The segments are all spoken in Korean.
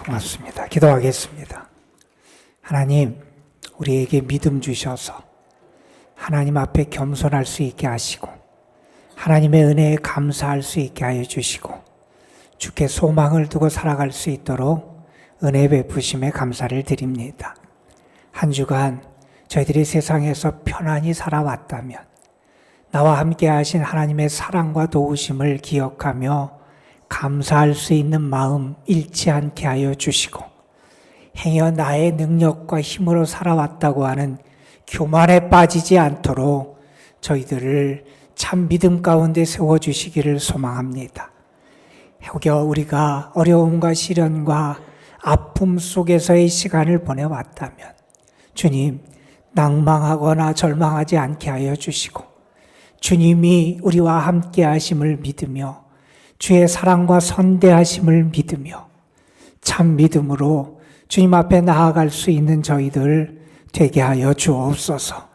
고맙습니다. 기도하겠습니다. 하나님, 우리에게 믿음 주셔서 하나님 앞에 겸손할 수 있게 하시고 하나님의 은혜에 감사할 수 있게 하여 주시고 주께 소망을 두고 살아갈 수 있도록 은혜 베푸심에 감사를 드립니다. 한 주간 저희들이 세상에서 편안히 살아왔다면 나와 함께 하신 하나님의 사랑과 도우심을 기억하며 감사할 수 있는 마음 잃지 않게 하여 주시고 행여 나의 능력과 힘으로 살아왔다고 하는 교만에 빠지지 않도록 저희들을 참 믿음 가운데 세워주시기를 소망합니다. 혹여 우리가 어려움과 시련과 아픔 속에서의 시간을 보내왔다면 주님, 낭망하거나 절망하지 않게 하여 주시고 주님이 우리와 함께 하심을 믿으며 주의 사랑과 선대하심을 믿으며 참 믿음으로 주님 앞에 나아갈 수 있는 저희들 되게 하여 주옵소서.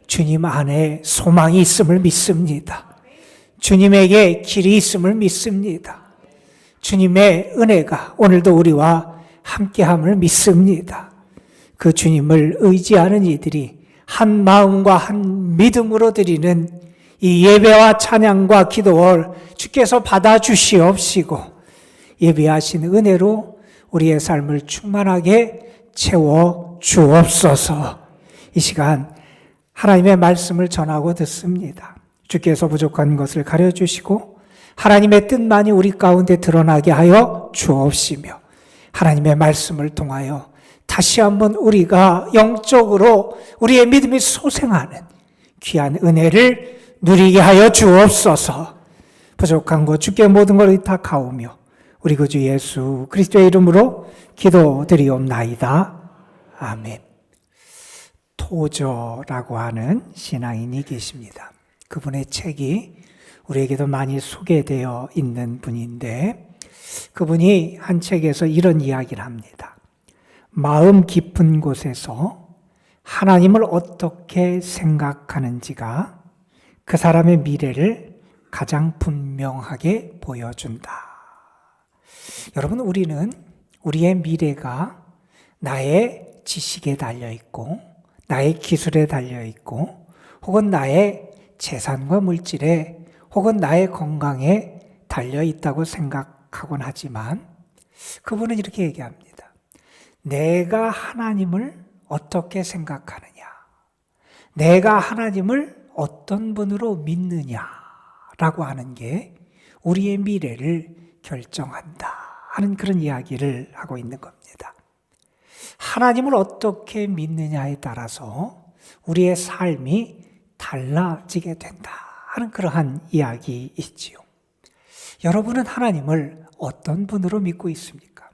주님 안에 소망이 있음을 믿습니다. 주님에게 길이 있음을 믿습니다. 주님의 은혜가 오늘도 우리와 함께함을 믿습니다. 그 주님을 의지하는 이들이 한 마음과 한 믿음으로 드리는 이 예배와 찬양과 기도를 주께서 받아주시옵시고 예배하신 은혜로 우리의 삶을 충만하게 채워 주옵소서. 이 시간 하나님의 말씀을 전하고 듣습니다. 주께서 부족한 것을 가려주시고 하나님의 뜻만이 우리 가운데 드러나게 하여 주옵시며 하나님의 말씀을 통하여 다시 한번 우리가 영적으로 우리의 믿음이 소생하는 귀한 은혜를 누리게 하여 주옵소서. 부족한 것 주께 모든 걸 의탁하오며 우리 구주 예수 그리스도의 이름으로 기도드리옵나이다. 아멘. 토저라고 하는 신앙인이 계십니다. 그분의 책이 우리에게도 많이 소개되어 있는 분인데 그분이 한 책에서 이런 이야기를 합니다. 마음 깊은 곳에서 하나님을 어떻게 생각하는지가 그 사람의 미래를 가장 분명하게 보여준다. 여러분, 우리는 우리의 미래가 나의 지식에 달려있고 나의 기술에 달려있고 혹은 나의 재산과 물질에 혹은 나의 건강에 달려있다고 생각하곤 하지만 그분은 이렇게 얘기합니다. 내가 하나님을 어떻게 생각하느냐, 내가 하나님을 어떤 분으로 믿느냐라고 하는 게 우리의 미래를 결정한다 하는 그런 이야기를 하고 있는 겁니다. 하나님을 어떻게 믿느냐에 따라서 우리의 삶이 달라지게 된다 하는 그러한 이야기이지요. 여러분은 하나님을 어떤 분으로 믿고 있습니까?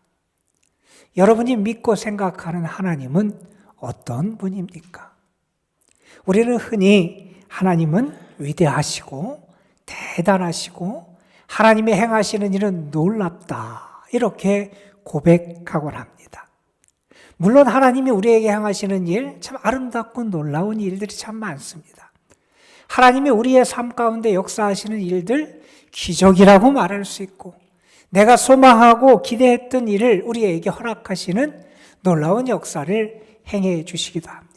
여러분이 믿고 생각하는 하나님은 어떤 분입니까? 우리는 흔히 하나님은 위대하시고 대단하시고 하나님의 행하시는 일은 놀랍다 이렇게 고백하곤 합니다. 물론 하나님이 우리에게 행하시는 일 참 아름답고 놀라운 일들이 참 많습니다. 하나님이 우리의 삶 가운데 역사하시는 일들 기적이라고 말할 수 있고 내가 소망하고 기대했던 일을 우리에게 허락하시는 놀라운 역사를 행해 주시기도 합니다.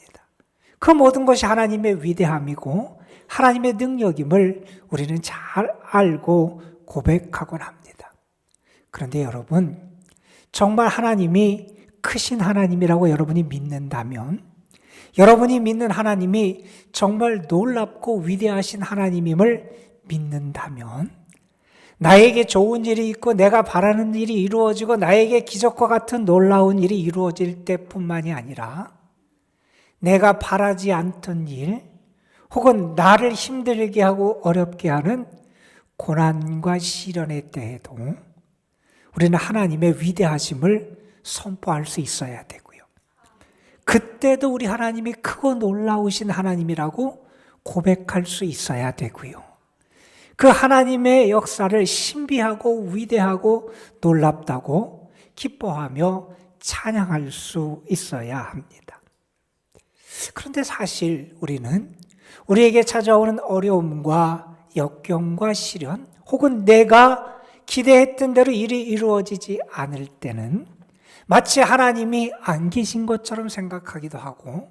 그 모든 것이 하나님의 위대함이고 하나님의 능력임을 우리는 잘 알고 고백하곤 합니다. 그런데 여러분, 정말 하나님이 크신 하나님이라고 여러분이 믿는다면, 여러분이 믿는 하나님이 정말 놀랍고 위대하신 하나님임을 믿는다면, 나에게 좋은 일이 있고 내가 바라는 일이 이루어지고 나에게 기적과 같은 놀라운 일이 이루어질 때뿐만이 아니라 내가 바라지 않던 일 혹은 나를 힘들게 하고 어렵게 하는 고난과 시련의 때에도 우리는 하나님의 위대하심을 선포할 수 있어야 되고요. 그때도 우리 하나님이 크고 놀라우신 하나님이라고 고백할 수 있어야 되고요. 그 하나님의 역사를 신비하고 위대하고 놀랍다고 기뻐하며 찬양할 수 있어야 합니다. 그런데 사실 우리는 우리에게 찾아오는 어려움과 역경과 시련 혹은 내가 기대했던 대로 일이 이루어지지 않을 때는 마치 하나님이 안 계신 것처럼 생각하기도 하고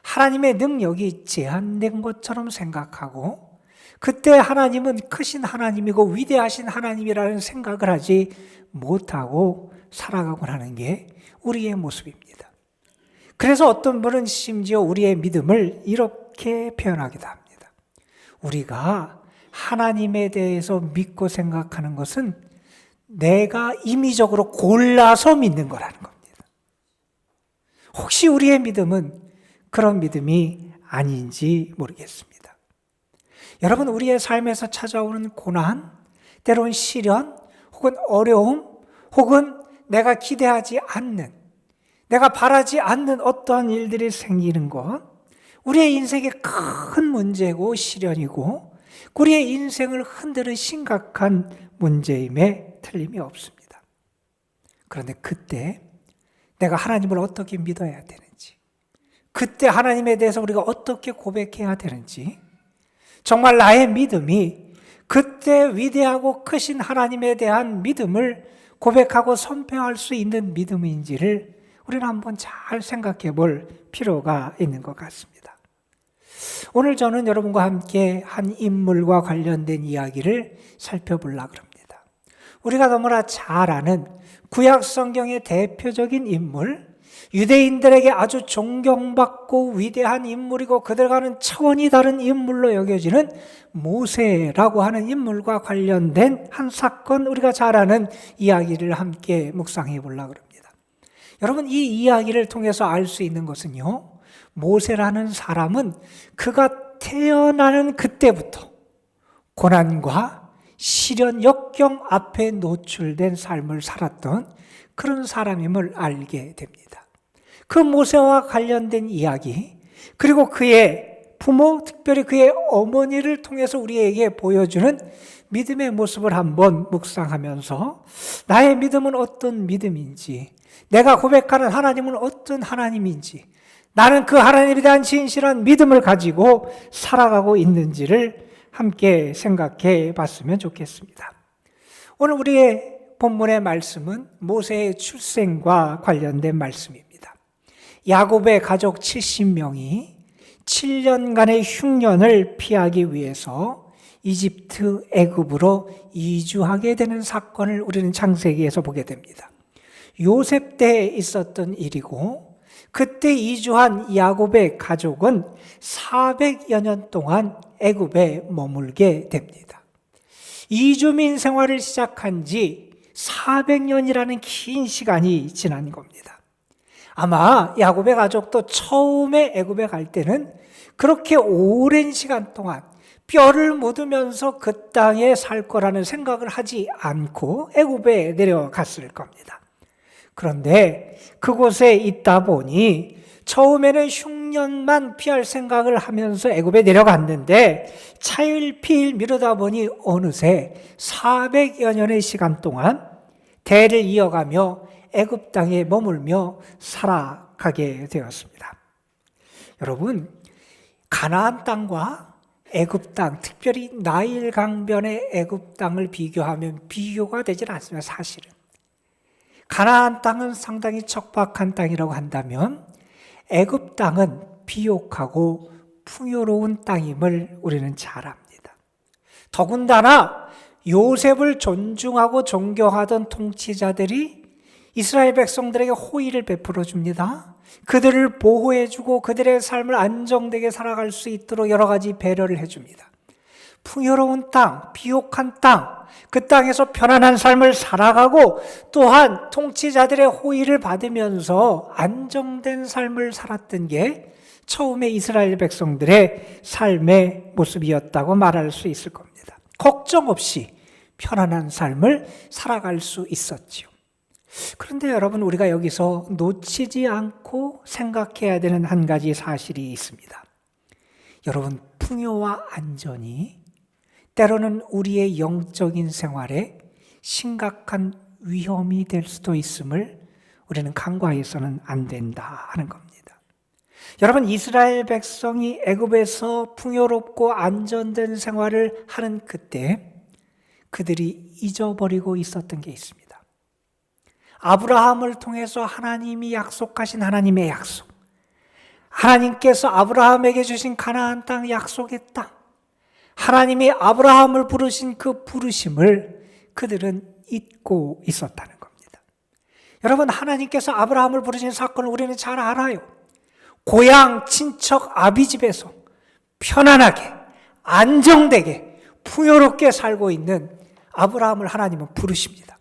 하나님의 능력이 제한된 것처럼 생각하고 그때 하나님은 크신 하나님이고 위대하신 하나님이라는 생각을 하지 못하고 살아가곤 하는 게 우리의 모습입니다. 그래서 어떤 분은 심지어 우리의 믿음을 이렇게 표현하기도 합니다. 우리가 하나님에 대해서 믿고 생각하는 것은 내가 임의적으로 골라서 믿는 거라는 겁니다. 혹시 우리의 믿음은 그런 믿음이 아닌지 모르겠습니다. 여러분, 우리의 삶에서 찾아오는 고난, 때로는 시련, 혹은 어려움, 혹은 내가 기대하지 않는, 내가 바라지 않는 어떠한 일들이 생기는 것, 우리의 인생의 큰 문제고 시련이고 우리의 인생을 흔드는 심각한 문제임에 틀림이 없습니다. 그런데 그때 내가 하나님을 어떻게 믿어야 되는지, 그때 하나님에 대해서 우리가 어떻게 고백해야 되는지, 정말 나의 믿음이 그때 위대하고 크신 하나님에 대한 믿음을 고백하고 선포할 수 있는 믿음인지를 우리는 한번 잘 생각해 볼 필요가 있는 것 같습니다. 오늘 저는 여러분과 함께 한 인물과 관련된 이야기를 살펴보려고 합니다. 우리가 너무나 잘 아는 구약 성경의 대표적인 인물, 유대인들에게 아주 존경받고 위대한 인물이고 그들과는 차원이 다른 인물로 여겨지는 모세라고 하는 인물과 관련된 한 사건, 우리가 잘 아는 이야기를 함께 묵상해 보려고 합니다. 여러분, 이 이야기를 통해서 알 수 있는 것은요, 모세라는 사람은 그가 태어나는 그때부터 고난과 시련, 역경 앞에 노출된 삶을 살았던 그런 사람임을 알게 됩니다. 그 모세와 관련된 이야기, 그리고 그의 부모, 특별히 그의 어머니를 통해서 우리에게 보여주는 믿음의 모습을 한번 묵상하면서 나의 믿음은 어떤 믿음인지, 내가 고백하는 하나님은 어떤 하나님인지, 나는 그 하나님에 대한 진실한 믿음을 가지고 살아가고 있는지를 함께 생각해 봤으면 좋겠습니다. 오늘 우리의 본문의 말씀은 모세의 출생과 관련된 말씀입니다. 야곱의 가족 70명이 7년간의 흉년을 피하기 위해서 이집트, 애굽으로 이주하게 되는 사건을 우리는 창세기에서 보게 됩니다. 요셉 때에 있었던 일이고, 그때 이주한 야곱의 가족은 400여 년 동안 애굽에 머물게 됩니다. 이주민 생활을 시작한 지 400년이라는 긴 시간이 지난 겁니다. 아마 야곱의 가족도 처음에 애굽에 갈 때는 그렇게 오랜 시간 동안 뼈를 묻으면서 그 땅에 살 거라는 생각을 하지 않고 애굽에 내려갔을 겁니다. 그런데 그곳에 있다 보니 처음에는 흉년만 피할 생각을 하면서 애굽에 내려갔는데 차일피일 미루다 보니 어느새 400여 년의 시간 동안 대를 이어가며 애굽 땅에 머물며 살아가게 되었습니다. 여러분, 가나안 땅과 애굽 땅, 특별히 나일 강변의 애굽 땅을 비교하면 비교가 되질 않습니다. 사실은 가나안 땅은 상당히 척박한 땅이라고 한다면 애굽 땅은 비옥하고 풍요로운 땅임을 우리는 잘 압니다. 더군다나 요셉을 존중하고 존경하던 통치자들이 이스라엘 백성들에게 호의를 베풀어 줍니다. 그들을 보호해주고 그들의 삶을 안정되게 살아갈 수 있도록 여러 가지 배려를 해줍니다. 풍요로운 땅, 비옥한 땅, 그 땅에서 편안한 삶을 살아가고 또한 통치자들의 호의를 받으면서 안정된 삶을 살았던 게 처음에 이스라엘 백성들의 삶의 모습이었다고 말할 수 있을 겁니다. 걱정 없이 편안한 삶을 살아갈 수 있었지요. 그런데 여러분, 우리가 여기서 놓치지 않고 생각해야 되는 한 가지 사실이 있습니다. 여러분, 풍요와 안전이 때로는 우리의 영적인 생활에 심각한 위험이 될 수도 있음을 우리는 간과해서는 안 된다 하는 겁니다. 여러분, 이스라엘 백성이 애굽에서 풍요롭고 안전된 생활을 하는 그때 그들이 잊어버리고 있었던 게 있습니다. 아브라함을 통해서 하나님이 약속하신 하나님의 약속, 하나님께서 아브라함에게 주신 가나안 땅, 약속의 땅, 하나님이 아브라함을 부르신 그 부르심을 그들은 잊고 있었다는 겁니다. 여러분, 하나님께서 아브라함을 부르신 사건을 우리는 잘 알아요. 고향 친척 아비집에서 편안하게 안정되게 풍요롭게 살고 있는 아브라함을 하나님은 부르십니다.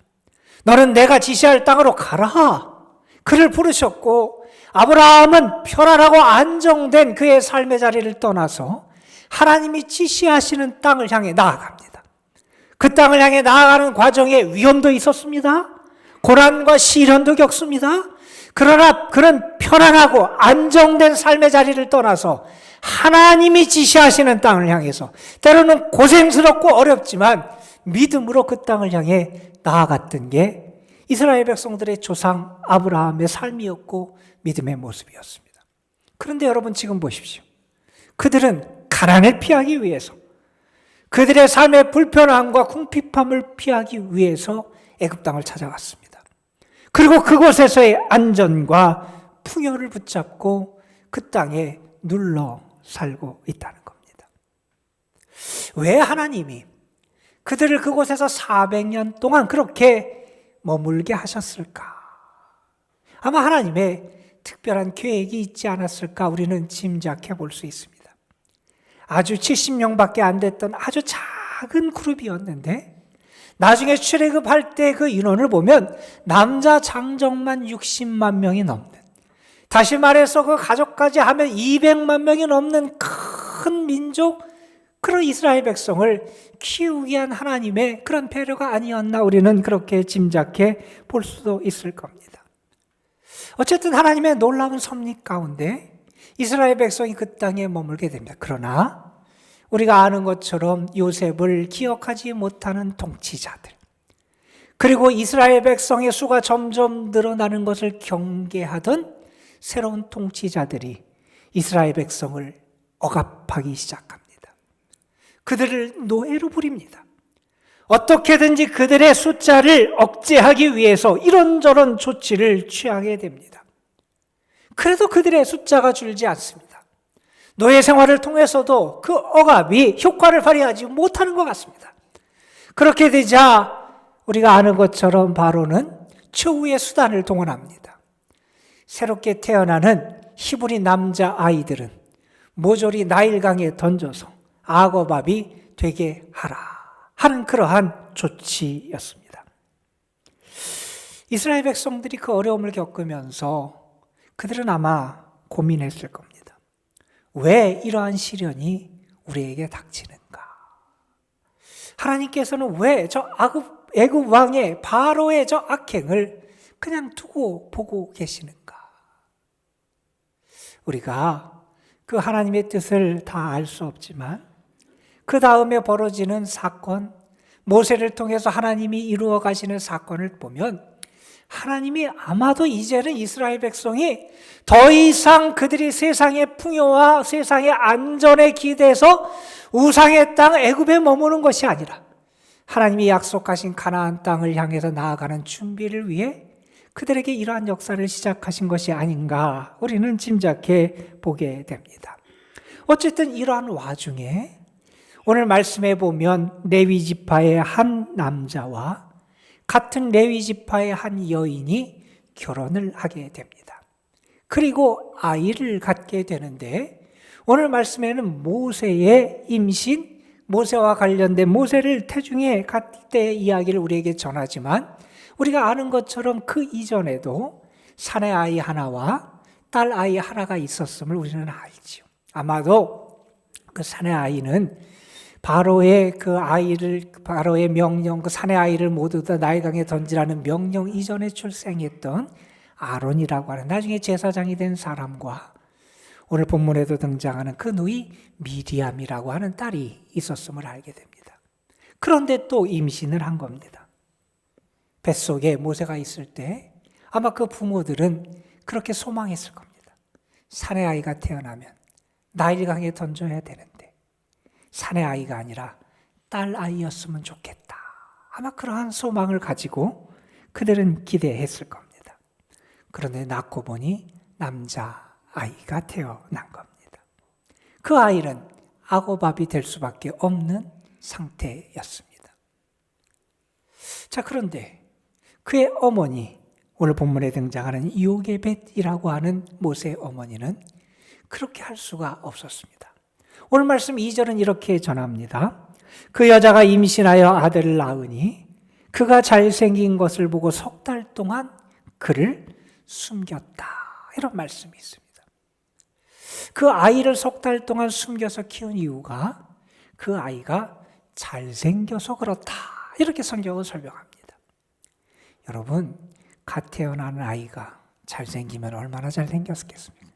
너는 내가 지시할 땅으로 가라. 그를 부르셨고, 아브라함은 편안하고 안정된 그의 삶의 자리를 떠나서 하나님이 지시하시는 땅을 향해 나아갑니다. 그 땅을 향해 나아가는 과정에 위험도 있었습니다. 고난과 시련도 겪습니다. 그러나 그런 편안하고 안정된 삶의 자리를 떠나서 하나님이 지시하시는 땅을 향해서 때로는 고생스럽고 어렵지만 믿음으로 그 땅을 향해 나아갔던 게 이스라엘 백성들의 조상 아브라함의 삶이었고 믿음의 모습이었습니다. 그런데 여러분, 지금 보십시오. 그들은 가난을 피하기 위해서, 그들의 삶의 불편함과 궁핍함을 피하기 위해서 애굽 땅을 찾아갔습니다. 그리고 그곳에서의 안전과 풍요를 붙잡고 그 땅에 눌러 살고 있다는 겁니다. 왜 하나님이 그들을 그곳에서 400년 동안 그렇게 머물게 하셨을까? 아마 하나님의 특별한 계획이 있지 않았을까 우리는 짐작해 볼 수 있습니다. 아주 70명밖에 안 됐던 아주 작은 그룹이었는데 나중에 출애굽할 때 그 인원을 보면 남자 장정만 60만 명이 넘는, 다시 말해서 그 가족까지 하면 200만 명이 넘는 큰 민족, 그런 이스라엘 백성을 키우기 위한 하나님의 그런 배려가 아니었나 우리는 그렇게 짐작해 볼 수도 있을 겁니다. 어쨌든 하나님의 놀라운 섭리 가운데 이스라엘 백성이 그 땅에 머물게 됩니다. 그러나 우리가 아는 것처럼 요셉을 기억하지 못하는 통치자들, 그리고 이스라엘 백성의 수가 점점 늘어나는 것을 경계하던 새로운 통치자들이 이스라엘 백성을 억압하기 시작합니다. 그들을 노예로 부립니다. 어떻게든지 그들의 숫자를 억제하기 위해서 이런저런 조치를 취하게 됩니다. 그래도 그들의 숫자가 줄지 않습니다. 노예 생활을 통해서도 그 억압이 효과를 발휘하지 못하는 것 같습니다. 그렇게 되자 우리가 아는 것처럼 바로는 최후의 수단을 동원합니다. 새롭게 태어나는 히브리 남자 아이들은 모조리 나일강에 던져서 악어밥이 되게 하라 하는 그러한 조치였습니다. 이스라엘 백성들이 그 어려움을 겪으면서 그들은 아마 고민했을 겁니다. 왜 이러한 시련이 우리에게 닥치는가? 하나님께서는 왜 저 애굽 왕의 바로의 저 악행을 그냥 두고 보고 계시는가? 우리가 그 하나님의 뜻을 다 알 수 없지만 그 다음에 벌어지는 사건, 모세를 통해서 하나님이 이루어 가시는 사건을 보면 하나님이 아마도 이제는 이스라엘 백성이 더 이상 그들이 세상의 풍요와 세상의 안전에 기대서 우상의 땅 애굽에 머무는 것이 아니라 하나님이 약속하신 가나안 땅을 향해서 나아가는 준비를 위해 그들에게 이러한 역사를 시작하신 것이 아닌가 우리는 짐작해 보게 됩니다. 어쨌든 이러한 와중에 오늘 말씀에 보면 레위 지파의 한 남자와 같은 레위 지파의 한 여인이 결혼을 하게 됩니다. 그리고 아이를 갖게 되는데 오늘 말씀에는 모세의 임신, 모세와 관련된 모세를 태중에 갈 때 이야기를 우리에게 전하지만 우리가 아는 것처럼 그 이전에도 사내 아이 하나와 딸 아이 하나가 있었음을 우리는 알지요. 아마도 그 사내 아이는 바로의 바로의 명령, 그 사내 아이를 모두 다 나일강에 던지라는 명령 이전에 출생했던 아론이라고 하는 나중에 제사장이 된 사람과 오늘 본문에도 등장하는 그 누이 미리암이라고 하는 딸이 있었음을 알게 됩니다. 그런데 또 임신을 한 겁니다. 뱃속에 모세가 있을 때 아마 그 부모들은 그렇게 소망했을 겁니다. 사내 아이가 태어나면 나일강에 던져야 되는데 사내 아이가 아니라 딸 아이였으면 좋겠다. 아마 그러한 소망을 가지고 그들은 기대했을 겁니다. 그런데 낳고 보니 남자아이가 태어난 겁니다. 그 아이는 악어밥이 될 수밖에 없는 상태였습니다. 자, 그런데 그의 어머니, 오늘 본문에 등장하는 요게벳이라고 하는 모세의 어머니는 그렇게 할 수가 없었습니다. 오늘 말씀 2절은 이렇게 전합니다. 그 여자가 임신하여 아들을 낳으니 그가 잘생긴 것을 보고 3달 동안 그를 숨겼다. 이런 말씀이 있습니다. 그 아이를 3달 동안 숨겨서 키운 이유가 그 아이가 잘생겨서 그렇다. 이렇게 성경은 설명합니다. 여러분, 갓 태어난 아이가 잘생기면 얼마나 잘생겼겠습니까?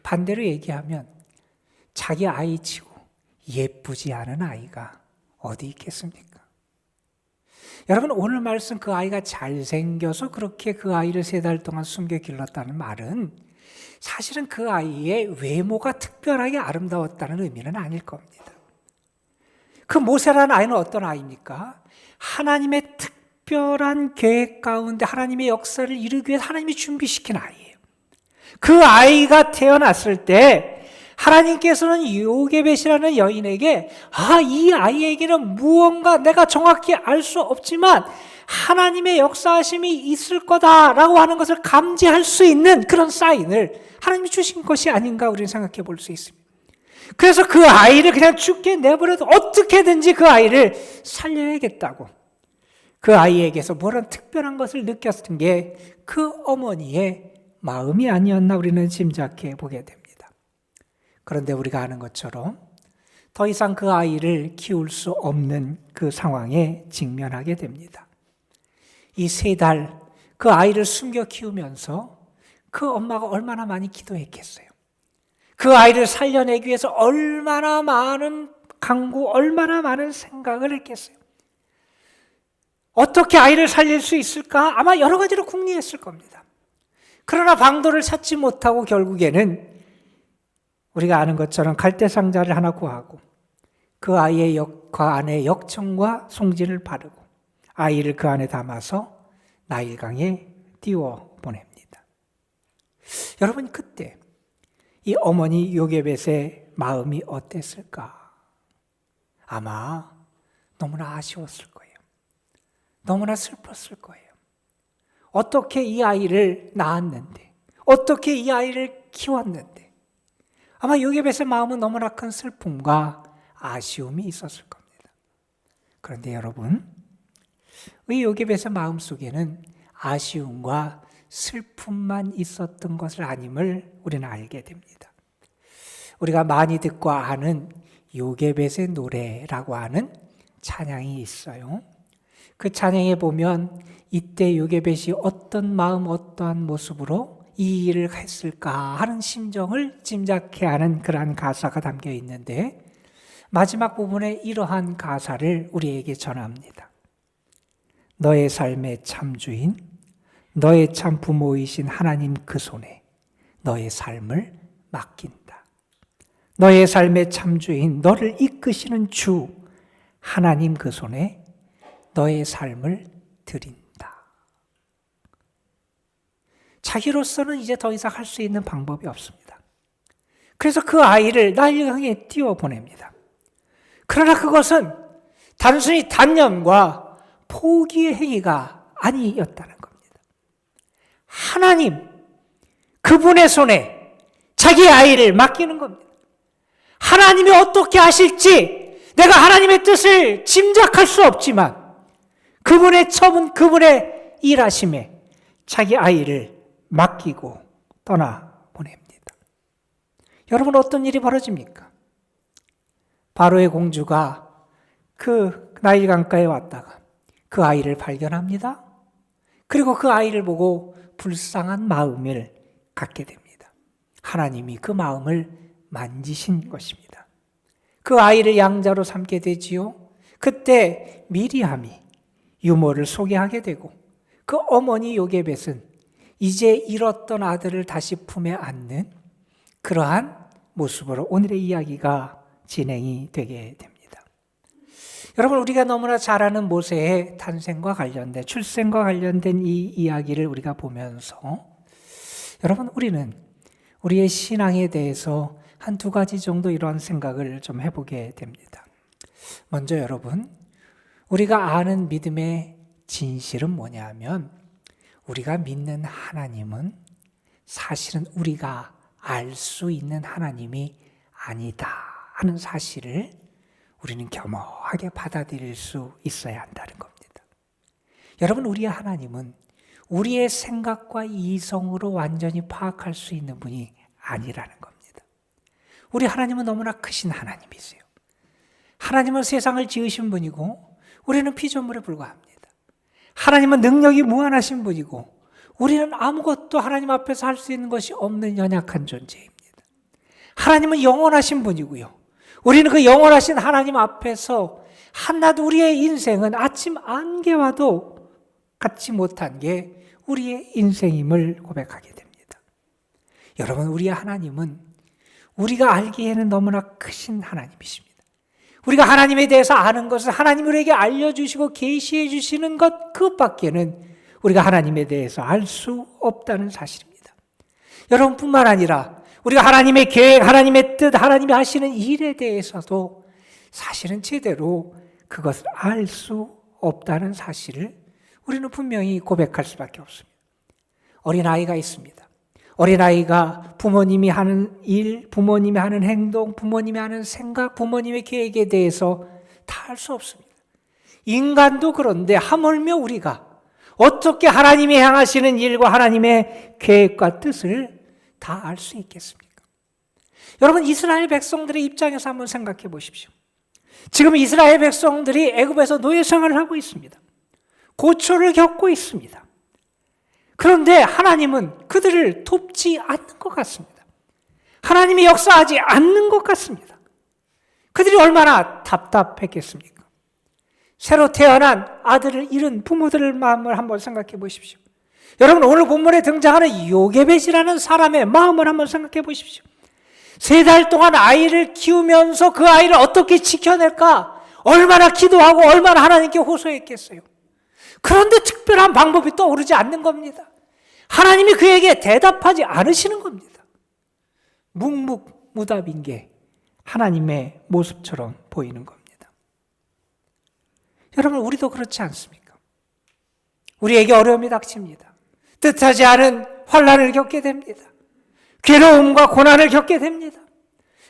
반대로 얘기하면 자기 아이 치고 예쁘지 않은 아이가 어디 있겠습니까? 여러분, 오늘 말씀 그 아이가 잘생겨서 그렇게 그 아이를 3달 동안 숨겨 길렀다는 말은 사실은 그 아이의 외모가 특별하게 아름다웠다는 의미는 아닐 겁니다. 그 모세라는 아이는 어떤 아이입니까? 하나님의 특별한 계획 가운데 하나님의 역사를 이루기 위해 하나님이 준비시킨 아이예요. 그 아이가 태어났을 때 하나님께서는 요게벳이라는 여인에게 이 아이에게는 무언가 내가 정확히 알 수 없지만 하나님의 역사하심이 있을 거다라고 하는 것을 감지할 수 있는 그런 사인을 하나님이 주신 것이 아닌가 우리는 생각해 볼 수 있습니다. 그래서 그 아이를 그냥 죽게 내버려도 어떻게든지 그 아이를 살려야겠다고 그 아이에게서 뭐런 특별한 것을 느꼈던 게 그 어머니의 마음이 아니었나 우리는 짐작해 보게 됩니다. 그런데 우리가 아는 것처럼 더 이상 그 아이를 키울 수 없는 그 상황에 직면하게 됩니다. 이 3달 그 아이를 숨겨 키우면서 그 엄마가 얼마나 많이 기도했겠어요. 그 아이를 살려내기 위해서 얼마나 많은 강구, 얼마나 많은 생각을 했겠어요. 어떻게 아이를 살릴 수 있을까? 아마 여러 가지로 궁리했을 겁니다. 그러나 방도를 찾지 못하고 결국에는 우리가 아는 것처럼 갈대상자를 하나 구하고 그 아이의 그 안에 역청과 송진을 바르고 아이를 그 안에 담아서 나일강에 띄워 보냅니다. 여러분, 그때 이 어머니 요게벳의 마음이 어땠을까? 아마 너무나 아쉬웠을 거예요. 너무나 슬펐을 거예요. 어떻게 이 아이를 낳았는데, 어떻게 이 아이를 키웠는데, 아마 요게벳의 마음은 너무나 큰 슬픔과 아쉬움이 있었을 겁니다. 그런데 여러분, 이 요게벳의 마음 속에는 아쉬움과 슬픔만 있었던 것을 아님을 우리는 알게 됩니다. 우리가 많이 듣고 아는 요게벳의 노래라고 하는 찬양이 있어요. 그 찬양에 보면 이때 요게벳이 어떤 마음, 어떠한 모습으로 이 일을 했을까 하는 심정을 짐작케 하는 그러한 가사가 담겨 있는데 마지막 부분에 이러한 가사를 우리에게 전합니다. 너의 삶의 참주인, 너의 참 부모이신 하나님 그 손에 너의 삶을 맡긴다. 너의 삶의 참주인, 너를 이끄시는 주 하나님 그 손에 너의 삶을 드린다. 자기로서는 이제 더 이상 할 수 있는 방법이 없습니다. 그래서 그 아이를 나일강에 띄워 보냅니다. 그러나 그것은 단순히 단념과 포기의 행위가 아니었다는 겁니다. 하나님, 그분의 손에 자기 아이를 맡기는 겁니다. 하나님이 어떻게 하실지 내가 하나님의 뜻을 짐작할 수 없지만 그분의 처분, 그분의 일하심에 자기 아이를 맡기고 떠나보냅니다. 여러분, 어떤 일이 벌어집니까? 바로의 공주가 그 나일강가에 왔다가 그 아이를 발견합니다. 그리고 그 아이를 보고 불쌍한 마음을 갖게 됩니다. 하나님이 그 마음을 만지신 것입니다. 그 아이를 양자로 삼게 되지요. 그때 미리암이 유모를 소개하게 되고 그 어머니 요게벳은 이제 잃었던 아들을 다시 품에 안는 그러한 모습으로 오늘의 이야기가 진행이 되게 됩니다. 여러분, 우리가 너무나 잘 아는 모세의 탄생과 관련된, 출생과 관련된 이 이야기를 우리가 보면서 여러분, 우리는 우리의 신앙에 대해서 한 두 가지 정도 이러한 생각을 좀 해보게 됩니다. 먼저 여러분, 우리가 아는 믿음의 진실은 뭐냐 하면, 우리가 믿는 하나님은 사실은 우리가 알 수 있는 하나님이 아니다 하는 사실을 우리는 겸허하게 받아들일 수 있어야 한다는 겁니다. 여러분, 우리의 하나님은 우리의 생각과 이성으로 완전히 파악할 수 있는 분이 아니라는 겁니다. 우리 하나님은 너무나 크신 하나님이세요. 하나님은 세상을 지으신 분이고 우리는 피조물에 불과합니다. 하나님은 능력이 무한하신 분이고 우리는 아무것도 하나님 앞에서 할 수 있는 것이 없는 연약한 존재입니다. 하나님은 영원하신 분이고요. 우리는 그 영원하신 하나님 앞에서 한낱 우리의 인생은 아침 안개와도 같지 못한 게 우리의 인생임을 고백하게 됩니다. 여러분, 우리의 하나님은 우리가 알기에는 너무나 크신 하나님이십니다. 우리가 하나님에 대해서 아는 것을 하나님 우리에게 알려주시고 계시해 주시는 것 그것밖에는 우리가 하나님에 대해서 알 수 없다는 사실입니다. 여러분뿐만 아니라 우리가 하나님의 계획, 하나님의 뜻, 하나님이 하시는 일에 대해서도 사실은 제대로 그것을 알 수 없다는 사실을 우리는 분명히 고백할 수밖에 없습니다. 어린아이가 있습니다. 어린아이가 부모님이 하는 일, 부모님이 하는 행동, 부모님이 하는 생각, 부모님의 계획에 대해서 다 알 수 없습니다. 인간도 그런데 하물며 우리가 어떻게 하나님이 행하시는 일과 하나님의 계획과 뜻을 다 알 수 있겠습니까? 여러분, 이스라엘 백성들의 입장에서 한번 생각해 보십시오. 지금 이스라엘 백성들이 애굽에서 노예 생활을 하고 있습니다. 고초를 겪고 있습니다. 그런데 하나님은 그들을 돕지 않는 것 같습니다. 하나님이 역사하지 않는 것 같습니다. 그들이 얼마나 답답했겠습니까? 새로 태어난 아들을 잃은 부모들의 마음을 한번 생각해 보십시오. 여러분, 오늘 본문에 등장하는 요게벳이라는 사람의 마음을 한번 생각해 보십시오. 3달 동안 아이를 키우면서 그 아이를 어떻게 지켜낼까? 얼마나 기도하고 얼마나 하나님께 호소했겠어요. 그런데 특별한 방법이 떠오르지 않는 겁니다. 하나님이 그에게 대답하지 않으시는 겁니다. 묵묵무답인 게 하나님의 모습처럼 보이는 겁니다. 여러분, 우리도 그렇지 않습니까? 우리에게 어려움이 닥칩니다. 뜻하지 않은 환난을 겪게 됩니다. 괴로움과 고난을 겪게 됩니다.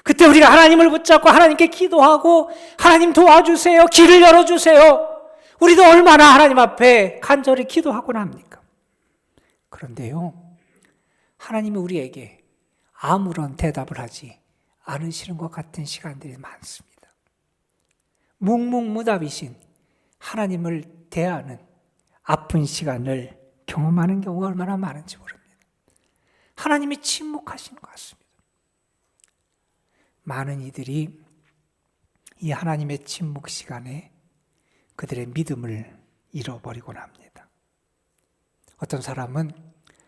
그때 우리가 하나님을 붙잡고 하나님께 기도하고 하나님 도와주세요, 길을 열어주세요. 우리도 얼마나 하나님 앞에 간절히 기도하곤 합니까? 그런데요, 하나님이 우리에게 아무런 대답을 하지 않으시는 것 같은 시간들이 많습니다. 묵묵무답이신 하나님을 대하는 아픈 시간을 경험하는 경우가 얼마나 많은지 모릅니다. 하나님이 침묵하시는 것 같습니다. 많은 이들이 이 하나님의 침묵 시간에 그들의 믿음을 잃어버리곤 합니다. 어떤 사람은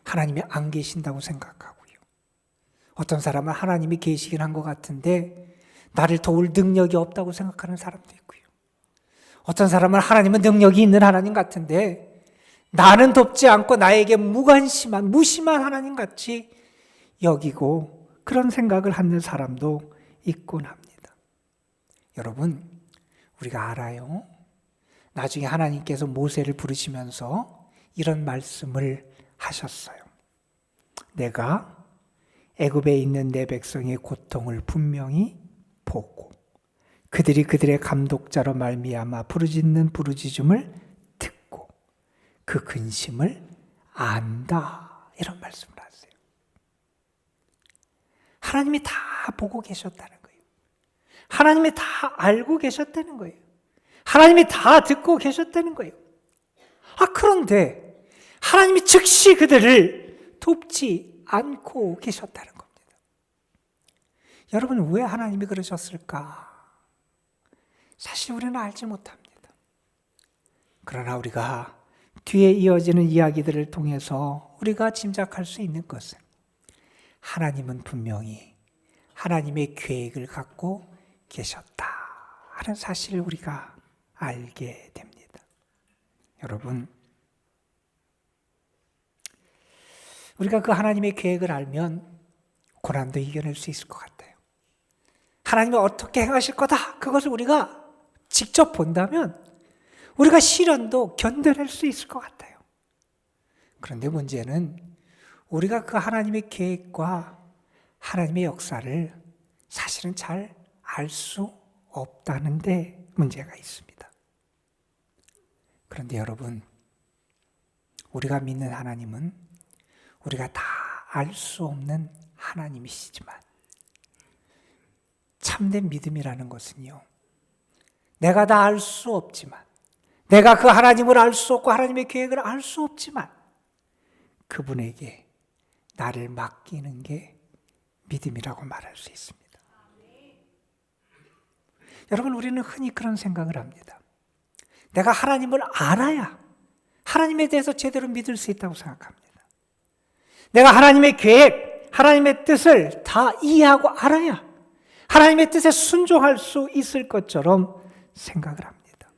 하나님이 안 계신다고 생각하고요. 어떤 사람은 하나님이 계시긴 한 것 같은데 나를 도울 능력이 없다고 생각하는 사람도 있고요. 어떤 사람은 하나님은 능력이 있는 하나님 같은데 나는 돕지 않고 나에게 무관심한, 무심한 하나님 같이 여기고 그런 생각을 하는 사람도 있곤 합니다. 여러분, 우리가 알아요. 나중에 하나님께서 모세를 부르시면서 이런 말씀을 하셨어요. 내가 애굽에 있는 내 백성의 고통을 분명히 보고 그들이 그들의 감독자로 말미암아 부르짖는 부르짖음을 듣고 그 근심을 안다. 이런 말씀을 하세요. 하나님이 다 보고 계셨다는 거예요. 하나님이 다 알고 계셨다는 거예요. 하나님이 다 듣고 계셨다는 거예요. 그런데 하나님이 즉시 그들을 돕지 않고 계셨다는 겁니다. 여러분, 왜 하나님이 그러셨을까? 사실 우리는 알지 못합니다. 그러나 우리가 뒤에 이어지는 이야기들을 통해서 우리가 짐작할 수 있는 것은 하나님은 분명히 하나님의 계획을 갖고 계셨다 하는 사실을 우리가 알게 됩니다. 여러분, 우리가 그 하나님의 계획을 알면 고난도 이겨낼 수 있을 것 같아요. 하나님이 어떻게 행하실 거다, 그것을 우리가 직접 본다면 우리가 시련도 견뎌낼 수 있을 것 같아요. 그런데 문제는 우리가 그 하나님의 계획과 하나님의 역사를 사실은 잘 알 수 없다는 데 문제가 있습니다. 그런데 여러분, 우리가 믿는 하나님은 우리가 다 알 수 없는 하나님이시지만, 참된 믿음이라는 것은요, 내가 다 알 수 없지만, 내가 그 하나님을 알 수 없고 하나님의 계획을 알 수 없지만 그분에게 나를 맡기는 게 믿음이라고 말할 수 있습니다. 여러분, 우리는 흔히 그런 생각을 합니다. 내가 하나님을 알아야 하나님에 대해서 제대로 믿을 수 있다고 생각합니다. 내가 하나님의 계획, 하나님의 뜻을 다 이해하고 알아야 하나님의 뜻에 순종할 수 있을 것처럼 생각을 합니다.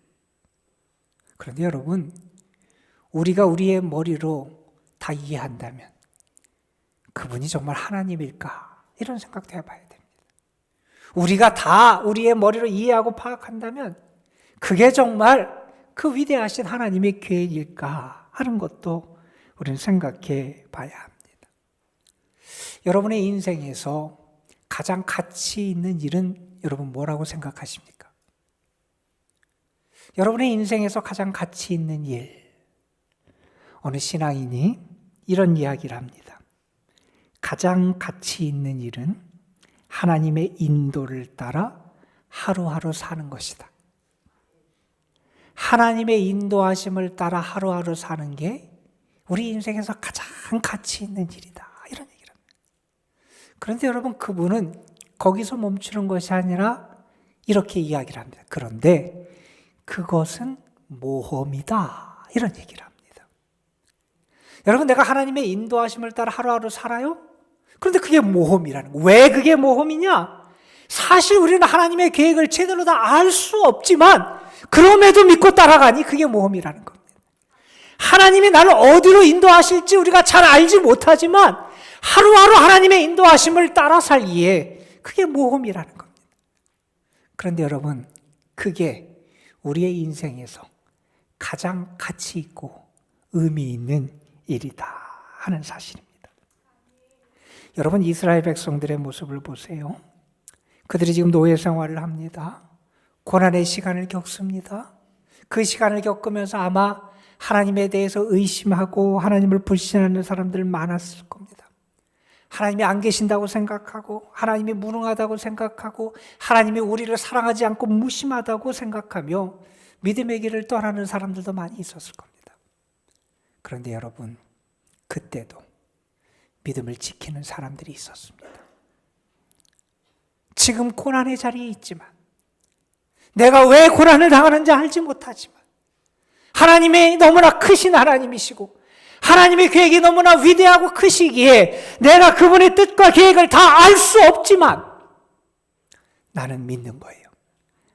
그런데 여러분, 우리가 우리의 머리로 다 이해한다면 그분이 정말 하나님일까? 이런 생각도 해봐야 됩니다. 우리가 다 우리의 머리로 이해하고 파악한다면 그게 정말 그 위대하신 하나님의 계획일까 하는 것도 우리는 생각해 봐야 합니다. 여러분의 인생에서 가장 가치 있는 일은 여러분 뭐라고 생각하십니까? 여러분의 인생에서 가장 가치 있는 일, 어느 신앙인이 이런 이야기를 합니다. 가장 가치 있는 일은 하나님의 인도를 따라 하루하루 사는 것이다. 하나님의 인도하심을 따라 하루하루 사는 게 우리 인생에서 가장 가치 있는 일이다, 이런 얘기를 합니다. 그런데 여러분, 그분은 거기서 멈추는 것이 아니라 이렇게 이야기를 합니다. 그런데 그것은 모험이다, 이런 얘기를 합니다. 여러분, 내가 하나님의 인도하심을 따라 하루하루 살아요? 그런데 그게 모험이라는 거예요. 왜 그게 모험이냐? 사실 우리는 하나님의 계획을 제대로 다 알 수 없지만 그럼에도 믿고 따라가니 그게 모험이라는 겁니다. 하나님이 나를 어디로 인도하실지 우리가 잘 알지 못하지만 하루하루 하나님의 인도하심을 따라 살기에 그게 모험이라는 겁니다. 그런데 여러분, 그게 우리의 인생에서 가장 가치 있고 의미 있는 일이다 하는 사실입니다. 여러분, 이스라엘 백성들의 모습을 보세요. 그들이 지금 노예 생활을 합니다. 고난의 시간을 겪습니다. 그 시간을 겪으면서 아마 하나님에 대해서 의심하고 하나님을 불신하는 사람들 많았을 겁니다. 하나님이 안 계신다고 생각하고, 하나님이 무능하다고 생각하고, 하나님이 우리를 사랑하지 않고 무심하다고 생각하며 믿음의 길을 떠나는 사람들도 많이 있었을 겁니다. 그런데 여러분, 그때도 믿음을 지키는 사람들이 있었습니다. 지금 고난의 자리에 있지만, 내가 왜 고난을 당하는지 알지 못하지만 하나님이 너무나 크신 하나님이시고 하나님의 계획이 너무나 위대하고 크시기에 내가 그분의 뜻과 계획을 다 알 수 없지만 나는 믿는 거예요.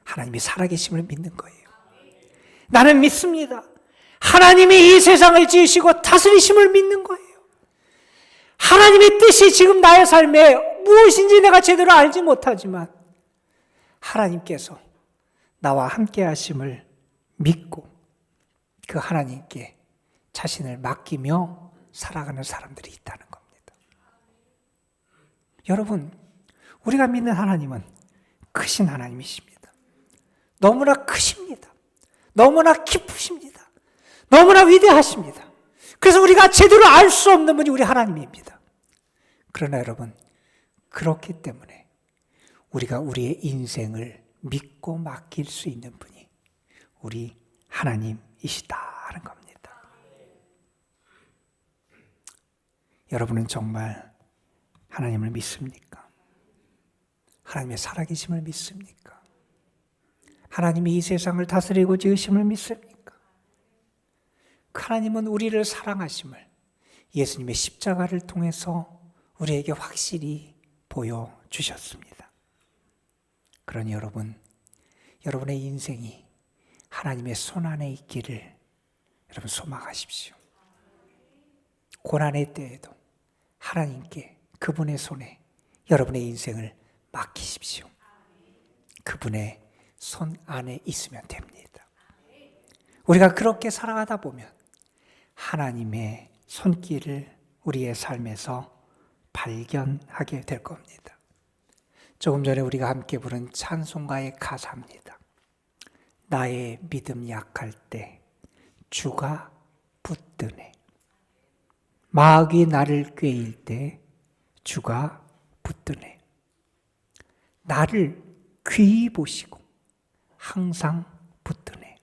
하나님이 살아계심을 믿는 거예요. 나는 믿습니다. 하나님이 이 세상을 지으시고 다스리심을 믿는 거예요. 하나님의 뜻이 지금 나의 삶에 무엇인지 내가 제대로 알지 못하지만 하나님께서 나와 함께 하심을 믿고 그 하나님께 자신을 맡기며 살아가는 사람들이 있다는 겁니다. 여러분, 우리가 믿는 하나님은 크신 하나님이십니다. 너무나 크십니다. 너무나 깊으십니다. 너무나 위대하십니다. 그래서 우리가 제대로 알 수 없는 분이 우리 하나님입니다. 그러나 여러분, 그렇기 때문에 우리가 우리의 인생을 믿고 맡길 수 있는 분이 우리 하나님이시다는 겁니다. 여러분은 정말 하나님을 믿습니까? 하나님의 살아계심을 믿습니까? 하나님이 이 세상을 다스리고 지으심을 믿습니까? 하나님은 우리를 사랑하심을 예수님의 십자가를 통해서 우리에게 확실히 보여주셨습니다. 그러니 여러분, 여러분의 인생이 하나님의 손 안에 있기를 여러분 소망하십시오. 고난의 때에도 하나님께 그분의 손에 여러분의 인생을 맡기십시오. 그분의 손 안에 있으면 됩니다. 우리가 그렇게 살아가다 보면 하나님의 손길을 우리의 삶에서 발견하게 될 겁니다. 조금 전에 우리가 함께 부른 찬송가의 가사입니다. 나의 믿음 약할 때 주가 붙드네. 마귀 나를 꾀일 때 주가 붙드네. 나를 귀히 보시고 항상 붙드네.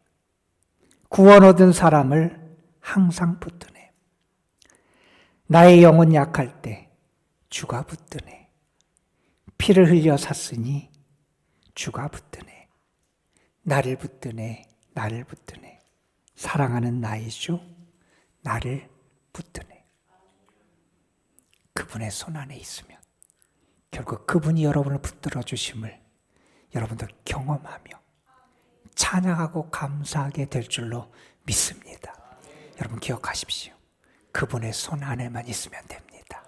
구원 얻은 사람을 항상 붙드네. 나의 영혼 약할 때 주가 붙드네. 피를 흘려 샀으니 주가 붙드네. 나를 붙드네. 나를 붙드네. 사랑하는 나의 주 나를 붙드네. 그분의 손 안에 있으면 결국 그분이 여러분을 붙들어 주심을 여러분도 경험하며 찬양하고 감사하게 될 줄로 믿습니다. 여러분 기억하십시오. 그분의 손 안에만 있으면 됩니다.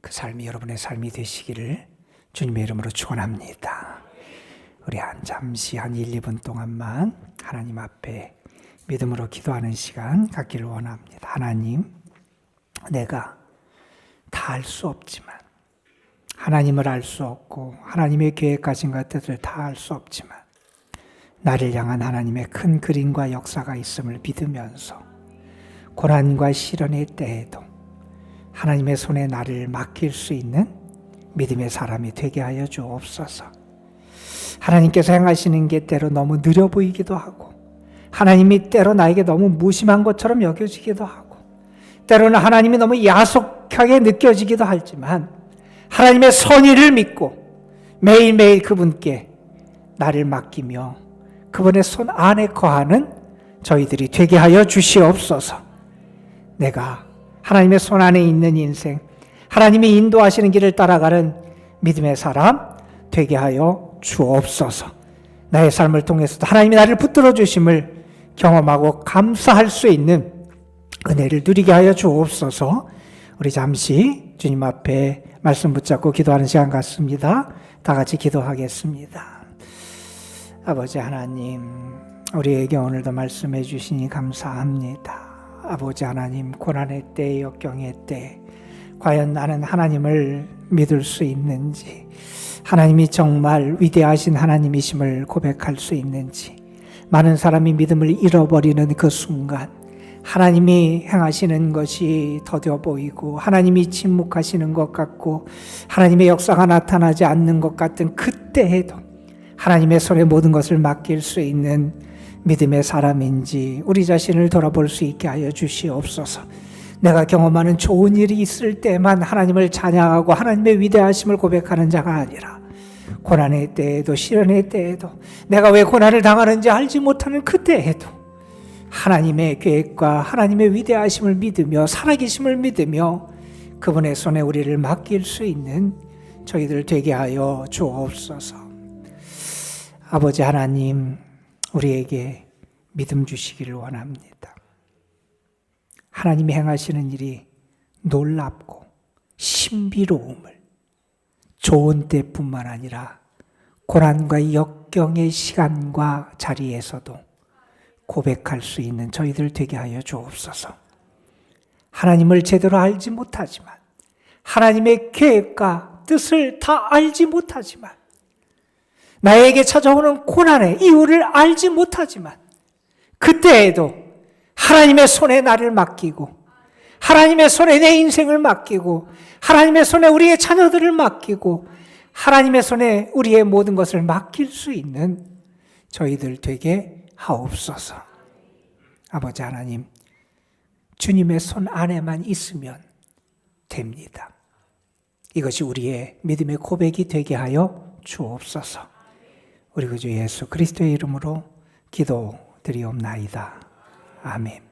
그 삶이 여러분의 삶이 되시기를 주님의 이름으로 축원합니다. 우리 잠시 한 1, 2분 동안만 하나님 앞에 믿음으로 기도하는 시간 갖기를 원합니다. 하나님, 내가 다 알 수 없지만, 하나님을 알 수 없고 하나님의 계획하신 것들을 다 알 수 없지만 나를 향한 하나님의 큰 그림과 역사가 있음을 믿으면서 고난과 시련의 때에도 하나님의 손에 나를 맡길 수 있는 믿음의 사람이 되게 하여 주옵소서. 하나님께서 행하시는 게 때로 너무 느려 보이기도 하고 하나님이 때로 나에게 너무 무심한 것처럼 여겨지기도 하고 때로는 하나님이 너무 야속하게 느껴지기도 하지만 하나님의 선의를 믿고 매일매일 그분께 나를 맡기며 그분의 손 안에 거하는 저희들이 되게 하여 주시옵소서. 내가 하나님의 손 안에 있는 인생, 하나님이 인도하시는 길을 따라가는 믿음의 사람 되게 하여 주옵소서. 나의 삶을 통해서도 하나님이 나를 붙들어 주심을 경험하고 감사할 수 있는 은혜를 누리게 하여 주옵소서. 우리 잠시 주님 앞에 말씀 붙잡고 기도하는 시간 같습니다. 다 같이 기도하겠습니다. 아버지 하나님, 우리에게 오늘도 말씀해 주시니 감사합니다. 아버지 하나님, 고난의 때, 역경의 때 과연 나는 하나님을 믿을 수 있는지, 하나님이 정말 위대하신 하나님이심을 고백할 수 있는지, 많은 사람이 믿음을 잃어버리는 그 순간 하나님이 행하시는 것이 더뎌 보이고 하나님이 침묵하시는 것 같고 하나님의 역사가 나타나지 않는 것 같은 그때에도 하나님의 손에 모든 것을 맡길 수 있는 믿음의 사람인지 우리 자신을 돌아볼 수 있게 하여 주시옵소서. 내가 경험하는 좋은 일이 있을 때만 하나님을 찬양하고 하나님의 위대하심을 고백하는 자가 아니라 고난의 때에도 시련의 때에도 내가 왜 고난을 당하는지 알지 못하는 그때에도 하나님의 계획과 하나님의 위대하심을 믿으며 살아계심을 믿으며 그분의 손에 우리를 맡길 수 있는 저희들 되게 하여 주옵소서. 아버지 하나님, 우리에게 믿음 주시기를 원합니다. 하나님이 행하시는 일이 놀랍고 신비로움을 좋은 때뿐만 아니라 고난과 역경의 시간과 자리에서도 고백할 수 있는 저희들 되게 하여 주옵소서. 하나님을 제대로 알지 못하지만 하나님의 계획과 뜻을 다 알지 못하지만 나에게 찾아오는 고난의 이유를 알지 못하지만 그때에도 하나님의 손에 나를 맡기고 하나님의 손에 내 인생을 맡기고 하나님의 손에 우리의 자녀들을 맡기고 하나님의 손에 우리의 모든 것을 맡길 수 있는 저희들 되게 하옵소서. 아버지 하나님, 주님의 손 안에만 있으면 됩니다. 이것이 우리의 믿음의 고백이 되게 하여 주옵소서. 우리 구주 예수 그리스도의 이름으로 기도드리옵나이다. 아멘.